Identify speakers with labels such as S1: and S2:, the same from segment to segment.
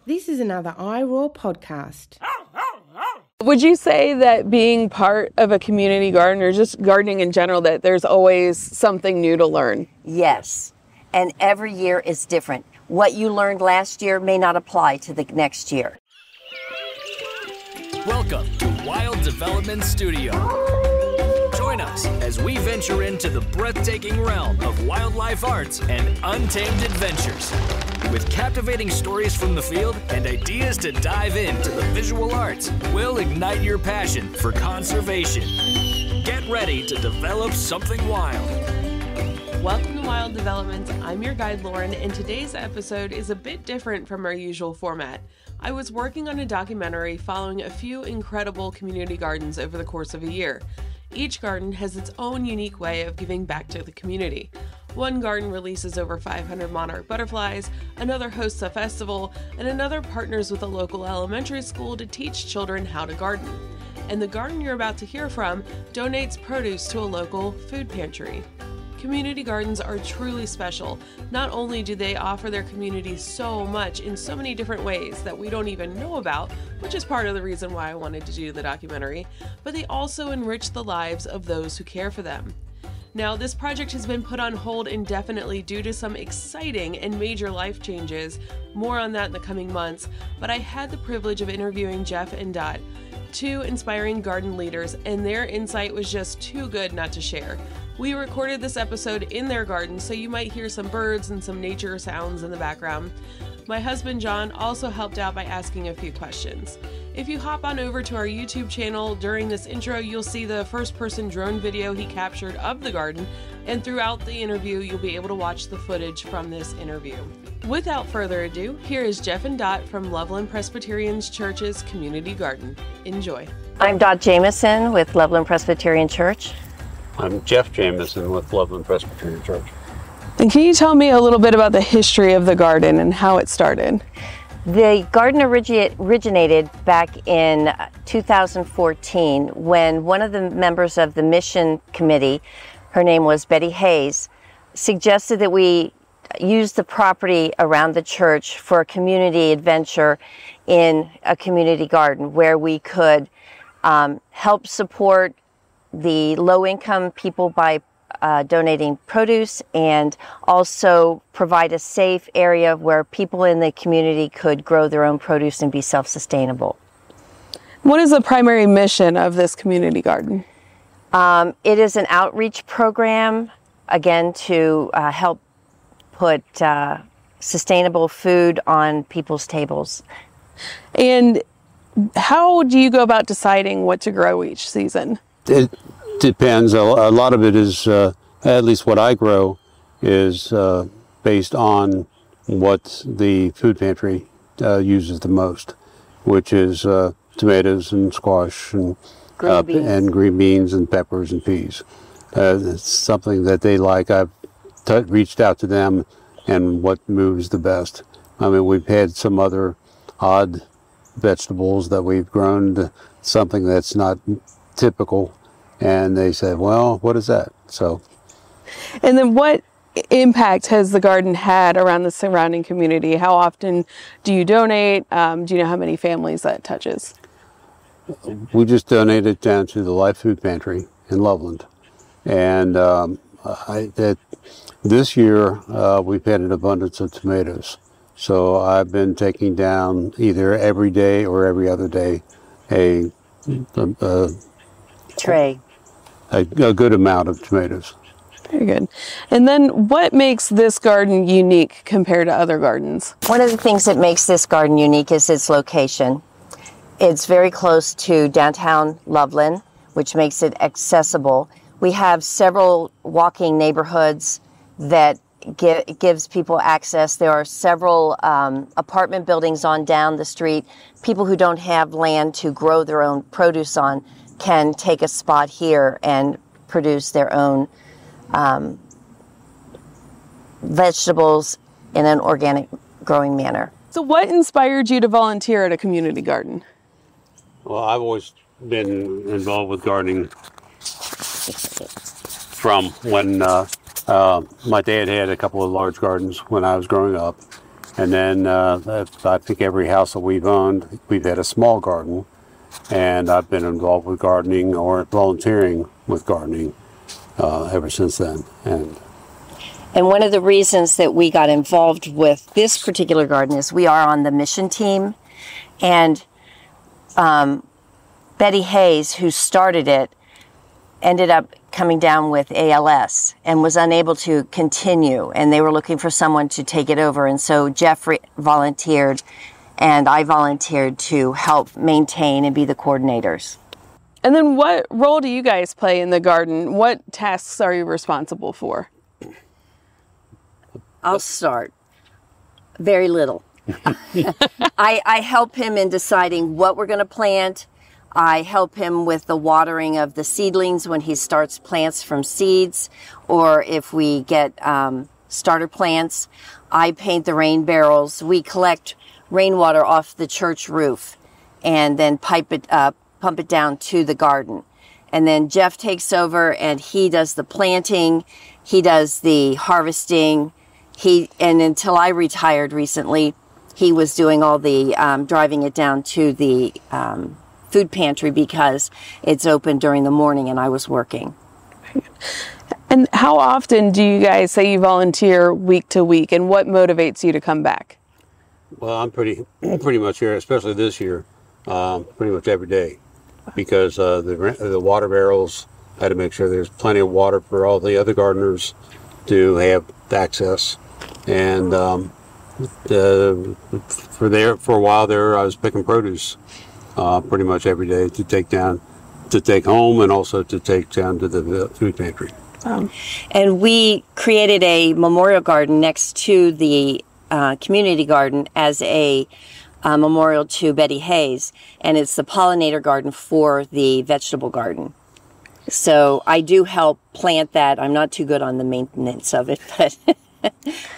S1: This is another iRaw podcast.
S2: Would you say that being part of a community garden or just gardening in general, that there's always something new to learn?
S3: Yes, and every year is different. What you learned last year may not apply to the next year.
S4: Welcome to Wild Development Studio. Join us as we venture into the breathtaking realm of wildlife arts and untamed adventures. With captivating stories from the field and ideas to dive into the visual arts, we'll ignite your passion for conservation. Get ready to develop something wild.
S2: Welcome to Wild Development. I'm your guide, Lauren, and today's episode is a bit different from our usual format. I was working on a documentary following a few incredible community gardens over the course of a year. Each garden has its own unique way of giving back to the community. One garden releases over 500 monarch butterflies, another hosts a festival, and another partners with a local elementary school to teach children how to garden. And the garden you're about to hear from donates produce to a local food pantry. Community gardens are truly special. Not only do they offer their communities so much in so many different ways that we don't even know about, which is part of the reason why I wanted to do the documentary, but they also enrich the lives of those who care for them. Now, this project has been put on hold indefinitely due to some exciting and major life changes. More on that in the coming months, but I had the privilege of interviewing Jeff and Dot, two inspiring garden leaders, and their insight was just too good not to share. We recorded this episode in their garden, so you might hear some birds and some nature sounds in the background. My husband John also helped out by asking a few questions. If you hop on over to our YouTube channel during this intro, you'll see the first-person drone video he captured of the garden, and throughout the interview, you'll be able to watch the footage from this interview. Without further ado, here is Jeff and Dot from Loveland Presbyterian Church's Community Garden. Enjoy.
S3: I'm Dot Jameson with Loveland Presbyterian Church.
S5: I'm Jeff Jameson with Loveland Presbyterian Church.
S2: And can you tell me a little bit about the history of the garden and how it started?
S3: The garden originated back in 2014 when one of the members of the mission committee, her name was Betty Hayes, suggested that we use the property around the church for a community adventure in a community garden where we could help support the low-income people by donating produce, and also provide a safe area where people in the community could grow their own produce and be self-sustainable.
S2: What is the primary mission of this community garden?
S3: It is an outreach program, again, to help put sustainable food on people's tables.
S2: And how do you go about deciding what to grow each season?
S5: It depends. A lot of it is, at least what I grow, is based on what the food pantry uses the most, which is tomatoes and squash and green beans and peppers and peas. It's something that they like. I've reached out to them and what moves the best. I mean, we've had some other odd vegetables that we've grown, something that's not typical, and they said, well, what is that? So,
S2: and then what impact has the garden had around the surrounding community? How often do you donate? Do you know how many families that touches?
S5: We just donated down to the Life Food Pantry in Loveland, and this year we've had an abundance of tomatoes, so I've been taking down either every day or every other day a
S3: tray.
S5: A good amount of tomatoes.
S2: Very good. And then what makes this garden unique compared to other gardens?
S3: One of the things that makes this garden unique is its location. It's very close to downtown Loveland, which makes it accessible. We have several walking neighborhoods that gives people access. There are several apartment buildings on down the street. People who don't have land to grow their own produce on can take a spot here and produce their own vegetables in an organic growing manner.
S2: So what inspired you to volunteer at a community garden?
S5: Well, I've always been involved with gardening from when my dad had a couple of large gardens when I was growing up, And then I think every house that we've owned, we've had a small garden. And I've been involved with gardening or volunteering with gardening ever since then.
S3: And one of the reasons that we got involved with this particular garden is we are on the mission team. And Betty Hayes, who started it, ended up coming down with ALS and was unable to continue. And they were looking for someone to take it over. And so Jeff volunteered, and I volunteered to help maintain and be the coordinators.
S2: And then what role do you guys play in the garden? What tasks are you responsible for?
S3: I'll start. Very little. I help him in deciding what we're going to plant. I help him with the watering of the seedlings when he starts plants from seeds, or if we get starter plants. I paint the rain barrels. We collect rainwater off the church roof and then pump it down to the garden. And then Jeff takes over and he does the planting, he does the harvesting. And until I retired recently, he was doing all the driving it down to the food pantry because it's open during the morning and I was working.
S2: And how often do you guys say you volunteer week to week, and what motivates you to come back?
S5: Well, I'm pretty much here, especially this year, pretty much every day, because the water barrels, I had to make sure there's plenty of water for all the other gardeners to have access. And for a while there, I was picking produce pretty much every day to take home, and also to take down to the food pantry.
S3: And we created a memorial garden next to the community garden as a memorial to Betty Hayes, and it's the pollinator garden for the vegetable garden. So I do help plant that. I'm not too good on the maintenance of it, but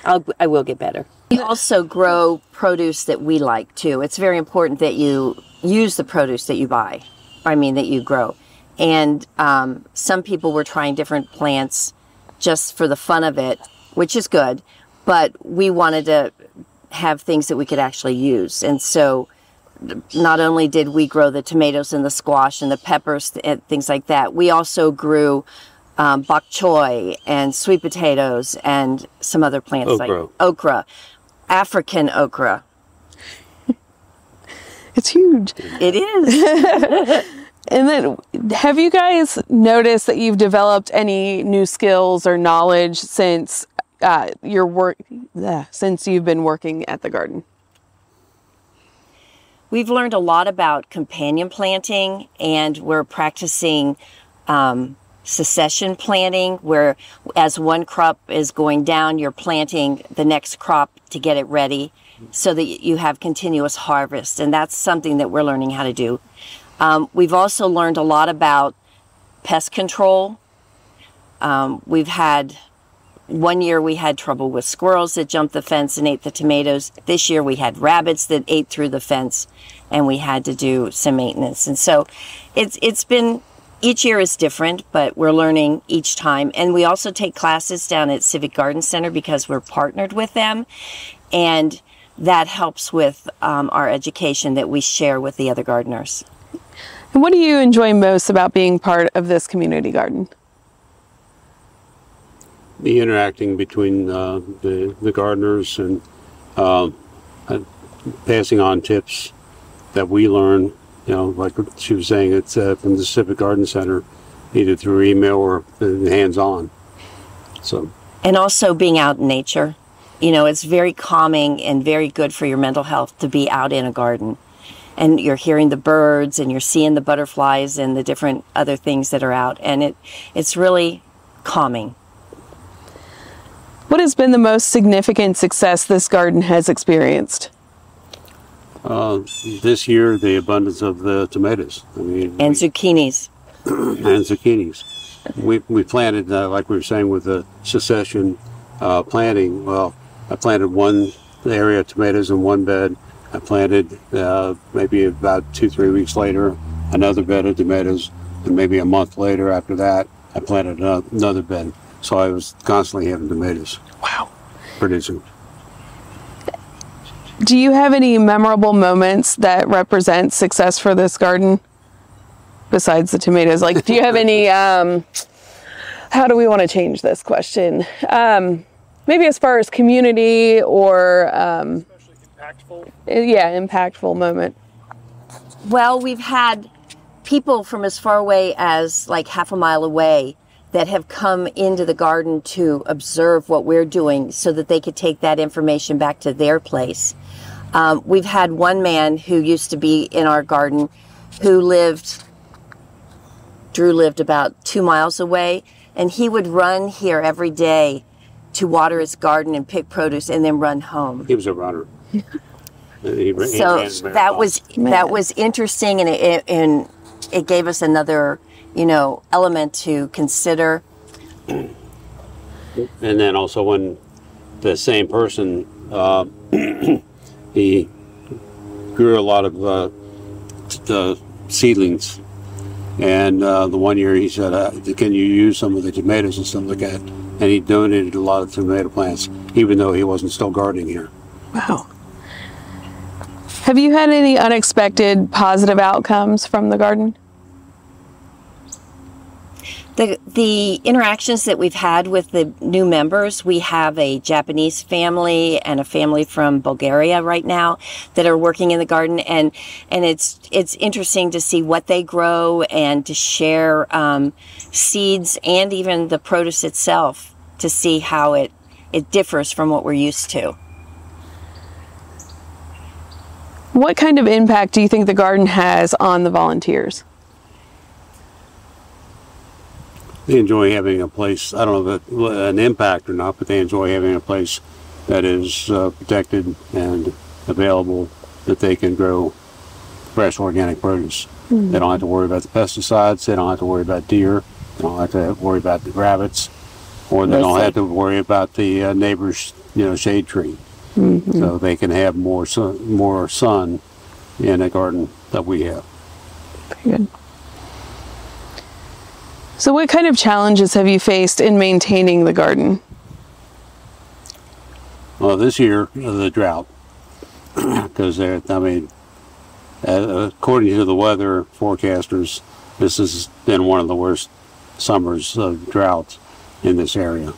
S3: I will get better. We also grow produce that we like too. It's very important that you use the produce that you that you grow. And some people were trying different plants just for the fun of it, which is good, but we wanted to have things that we could actually use. And so not only did we grow the tomatoes and the squash and the peppers and things like that, we also grew bok choy and sweet potatoes and some other plants like okra, African okra.
S2: It's huge.
S3: It is.
S2: And then, have you guys noticed that you've developed any new skills or knowledge since since you've been working at the garden?
S3: We've learned a lot about companion planting, and we're practicing succession planting, where as one crop is going down, you're planting the next crop to get it ready so that you have continuous harvest. And that's something that we're learning how to do. We've also learned a lot about pest control. One year we had trouble with squirrels that jumped the fence and ate the tomatoes. This year we had rabbits that ate through the fence, and we had to do some maintenance. And so it's been, each year is different, but we're learning each time. And we also take classes down at Civic Garden Center because we're partnered with them. And that helps with our education that we share with the other gardeners.
S2: And what do you enjoy most about being part of this community garden?
S5: The interacting between the gardeners and passing on tips that we learn, like she was saying, it's from the Civic Garden Center, either through email or hands-on. So. And
S3: also being out in nature. It's very calming and very good for your mental health to be out in a garden. And you're hearing the birds and you're seeing the butterflies and the different other things that are out. And it's really calming.
S2: What has been the most significant success this garden has experienced?
S5: This year, the abundance of the tomatoes.
S3: And zucchinis.
S5: And zucchinis. We planted, like we were saying, with the succession planting. Well, I planted one area of tomatoes in one bed. I planted maybe about 2-3 weeks later another bed of tomatoes, and maybe a month later after that I planted another bed. So I was constantly having tomatoes.
S2: Wow.
S5: Producing.
S2: Do you have any memorable moments that represent success for this garden besides the tomatoes? Like, do you have any, how do we want to change this question? Maybe as far as community or,
S6: Especially impactful.
S2: Yeah, impactful moment.
S3: Well, we've had people from as far away as like half a mile away that have come into the garden to observe what we're doing so that they could take that information back to their place. We've had one man who used to be in our garden who Drew lived about 2 miles away, and he would run here every day to water his garden and pick produce and then run home.
S5: He was a runner.
S3: So that was interesting, and it gave us another, element to consider.
S5: And then also when the same person, he grew a lot of the seedlings, and the one year he said, "Can you use some of the tomatoes and stuff like that?" And he donated a lot of tomato plants, even though he wasn't still gardening here.
S2: Wow. Have you had any unexpected positive outcomes from the garden?
S3: The interactions that we've had with the new members, we have a Japanese family and a family from Bulgaria right now that are working in the garden, and it's interesting to see what they grow and to share seeds and even the produce itself to see how it differs from what we're used to.
S2: What kind of impact do you think the garden has on the volunteers?
S5: They enjoy having a place, I don't know if it's an impact or not, but they enjoy having a place that is protected and available, that they can grow fresh organic produce. Mm-hmm. They don't have to worry about the pesticides, they don't have to worry about deer, they don't have to worry about the rabbits, or they don't have to worry about the neighbor's shade tree. Mm-hmm. So they can have more sun in a garden that we have.
S2: Very good. So what kind of challenges have you faced in maintaining the garden?
S5: Well, this year, the drought. Because, according to the weather forecasters, this has been one of the worst summers of drought in this area.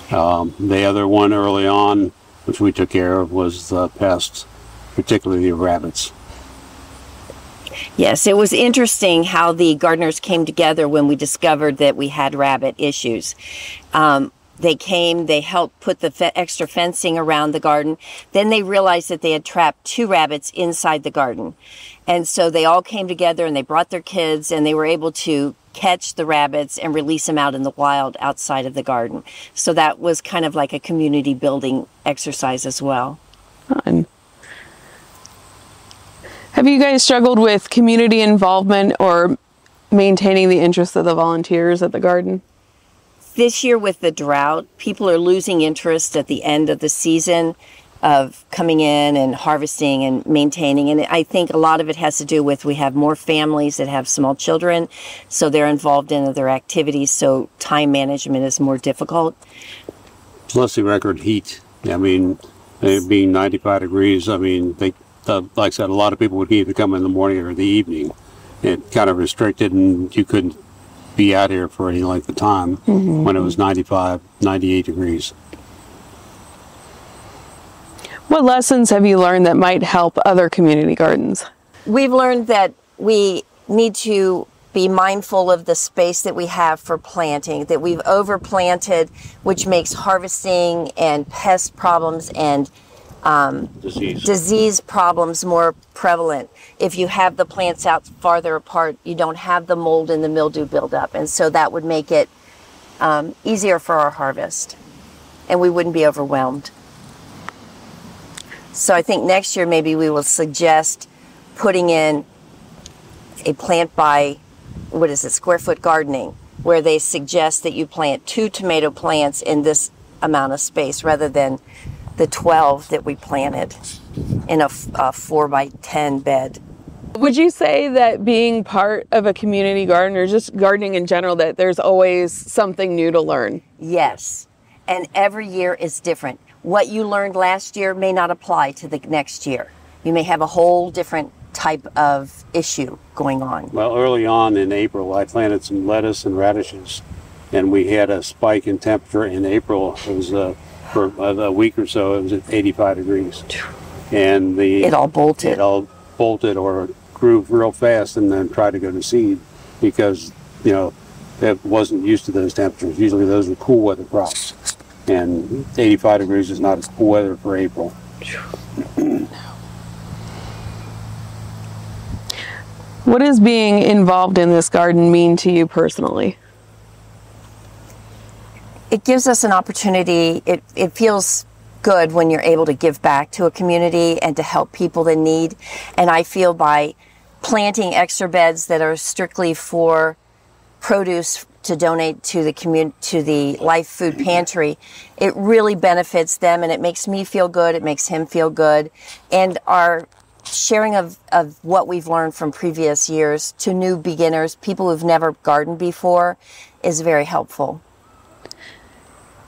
S5: The other one early on, which we took care of, was the pests, particularly the rabbits.
S3: Yes, it was interesting how the gardeners came together when we discovered that we had rabbit issues. They came, they helped put the extra fencing around the garden. Then they realized that they had trapped 2 rabbits inside the garden. And so they all came together and they brought their kids and they were able to catch the rabbits and release them out in the wild outside of the garden. So that was kind of like a community building exercise as well.
S2: Fun. Have you guys struggled with community involvement or maintaining the interest of the volunteers at the garden?
S3: This year with the drought, people are losing interest at the end of the season of coming in and harvesting and maintaining. And I think a lot of it has to do with we have more families that have small children, so they're involved in other activities, so time management is more difficult.
S5: Plus the record heat. I mean, it being 95 degrees, like I said, a lot of people would either come in the morning or the evening. It kind of restricted, and you couldn't be out here for any length of time when it was 95, 98 degrees.
S2: What lessons have you learned that might help other community gardens?
S3: We've learned that we need to be mindful of the space that we have for planting, that we've overplanted, which makes harvesting and pest problems and disease problems more prevalent. If you have the plants out farther apart, you don't have the mold and the mildew buildup, and so that would make it easier for our harvest, and we wouldn't be overwhelmed. So I think next year maybe we will suggest putting in a plant by, square foot gardening, where they suggest that you plant 2 tomato plants in this amount of space rather than the 12 that we planted in a 4x10 bed.
S2: Would you say that being part of a community garden, or just gardening in general, that there's always something new to learn?
S3: Yes, and every year is different. what you learned last year may not apply to the next year. You may have a whole different type of issue going on.
S5: Well, early on in April, I planted some lettuce and radishes, and we had a spike in temperature in April. It was for a week or so, it was at 85 degrees. And
S3: It all bolted.
S5: It all bolted or grew real fast and then tried to go to seed because, it wasn't used to those temperatures. Usually those are cool weather crops. And 85 degrees is not cool weather for April.
S2: What does being involved in this garden mean to you personally?
S3: It gives us an opportunity. It feels good when you're able to give back to a community and to help people in need. And I feel by planting extra beds that are strictly for produce to donate to the Life Food Pantry, it really benefits them, and it makes me feel good. It makes him feel good. And our sharing of what we've learned from previous years to new beginners, people who've never gardened before, is very helpful.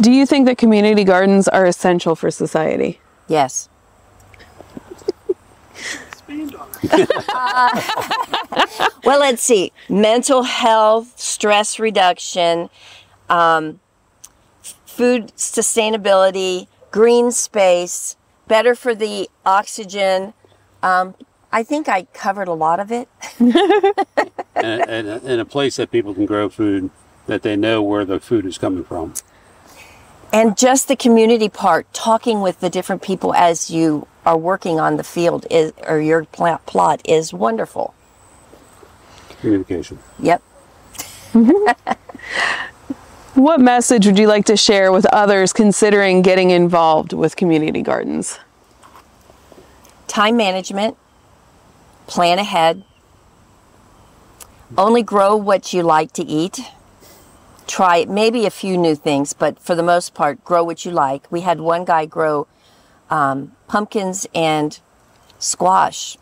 S2: Do you think that community gardens are essential for society?
S3: Yes. Well, let's see. Mental health, stress reduction, food sustainability, green space, better for the oxygen. I think I covered a lot of it.
S5: and a place that people can grow food, that they know where the food is coming from.
S3: And just the community part, talking with the different people as you are working on the field or your plot is wonderful.
S5: Communication.
S3: Yep.
S2: What message would you like to share with others considering getting involved with community gardens?
S3: Time management, plan ahead, only grow what you like to eat. Try maybe a few new things, but for the most part, grow what you like. We had one guy grow pumpkins and squash,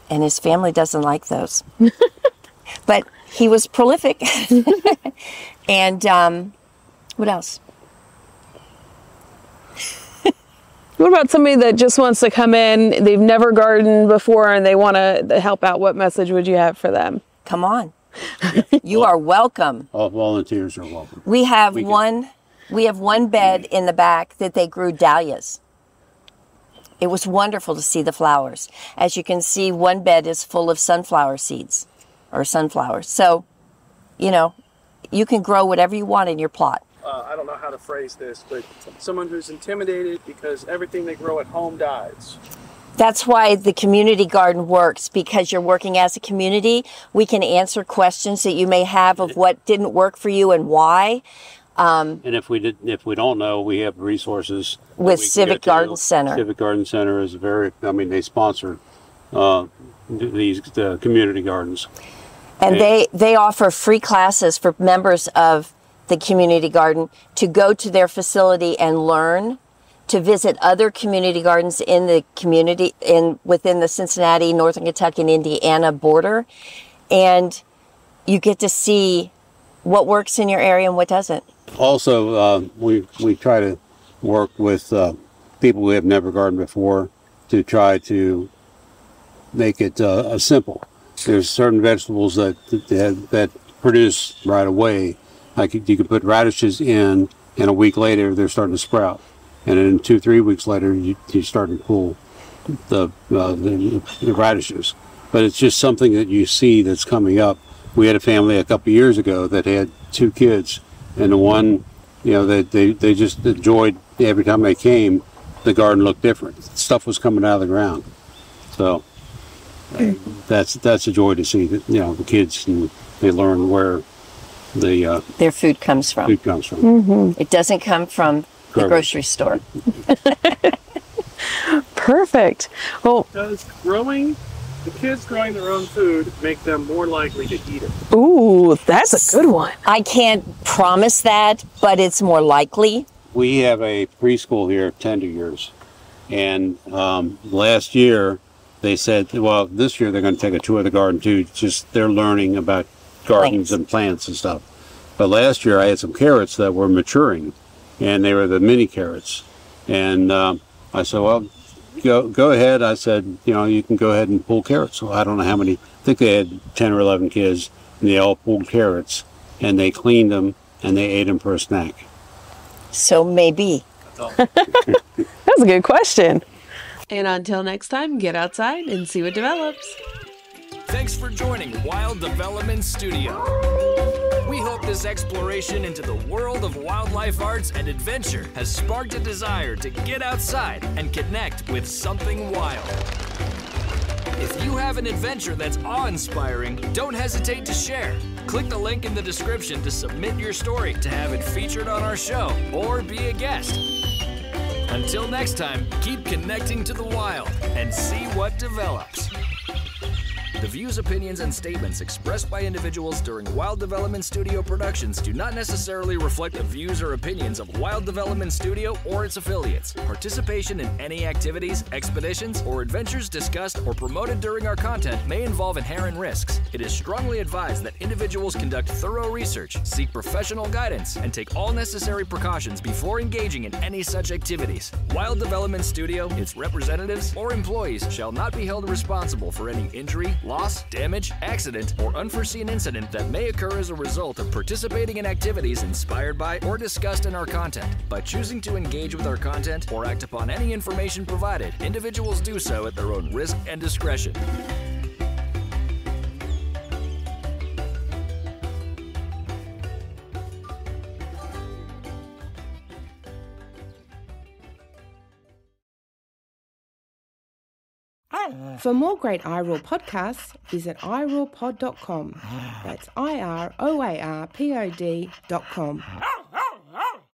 S3: and his family doesn't like those. But he was prolific. And what else?
S2: What about somebody that just wants to come in, they've never gardened before, and they want to help out? What message would you have for them?
S3: Come on. You are welcome.
S5: All volunteers are welcome.
S3: We have one bed in the back that they grew dahlias. It was wonderful to see the flowers. As you can see, one bed is full of sunflower seeds or sunflowers. So, you can grow whatever you want in your plot.
S6: I don't know how to phrase this, but someone who's intimidated because everything they grow at home dies.
S3: That's why the community garden works, because you're working as a community. We can answer questions that you may have of what didn't work for you and why.
S5: And if we don't know, we have resources
S3: with Civic Garden Center.
S5: Civic Garden Center is they sponsor these community gardens.
S3: And they offer free classes for members of the community garden to go to their facility and learn, to visit other community gardens in the community within the Cincinnati, Northern Kentucky, and Indiana border. And you get to see what works in your area and what doesn't.
S5: Also, we try to work with people who have never gardened before to try to make it simple. There's certain vegetables that produce right away. Like you can put radishes in, and a week later they're starting to sprout. And then 2-3 weeks later, you start to pull the radishes. But it's just something that you see that's coming up. We had a family a couple of years ago that had 2 kids, and the one, they just enjoyed every time they came. The garden looked different. Stuff was coming out of the ground. So that's a joy to see that the kids, and they learn where
S3: their food comes from.
S2: Mm-hmm.
S3: It doesn't come from the grocery store.
S2: Perfect. Well,
S6: Does the kids growing their own food make them more likely to eat it?
S2: Ooh, that's a good one.
S3: I can't promise that, but it's more likely.
S5: We have a preschool here, Tender Years, and last year they said, well, this year they're going to take a tour of the garden too. Just they're learning about gardens and plants and stuff. But last year I had some carrots that were maturing, and they were the mini carrots, And I said, well, go ahead. I said, you can go ahead and pull carrots. So I don't know how many, I think they had 10 or 11 kids, and they all pulled carrots, and they cleaned them, and they ate them for a snack.
S3: So maybe.
S2: That's a good question. And until next time, get outside and see what develops.
S4: Thanks for joining Wild Development Studio. We hope this exploration into the world of wildlife arts and adventure has sparked a desire to get outside and connect with something wild. If you have an adventure that's awe-inspiring, don't hesitate to share. Click the link in the description to submit your story to have it featured on our show or be a guest. Until next time, keep connecting to the wild and see what develops. The views, opinions, and statements expressed by individuals during Wild Development Studio productions do not necessarily reflect the views or opinions of Wild Development Studio or its affiliates. Participation in any activities, expeditions, or adventures discussed or promoted during our content may involve inherent risks. It is strongly advised that individuals conduct thorough research, seek professional guidance, and take all necessary precautions before engaging in any such activities. Wild Development Studio, its representatives, or employees shall not be held responsible for any injury, loss, damage, accident, or unforeseen incident that may occur as a result of participating in activities inspired by or discussed in our content. By choosing to engage with our content or act upon any information provided, individuals do so at their own risk and discretion.
S1: For more great iRaw podcasts, visit irawpod.com. That's IROARPOD.com.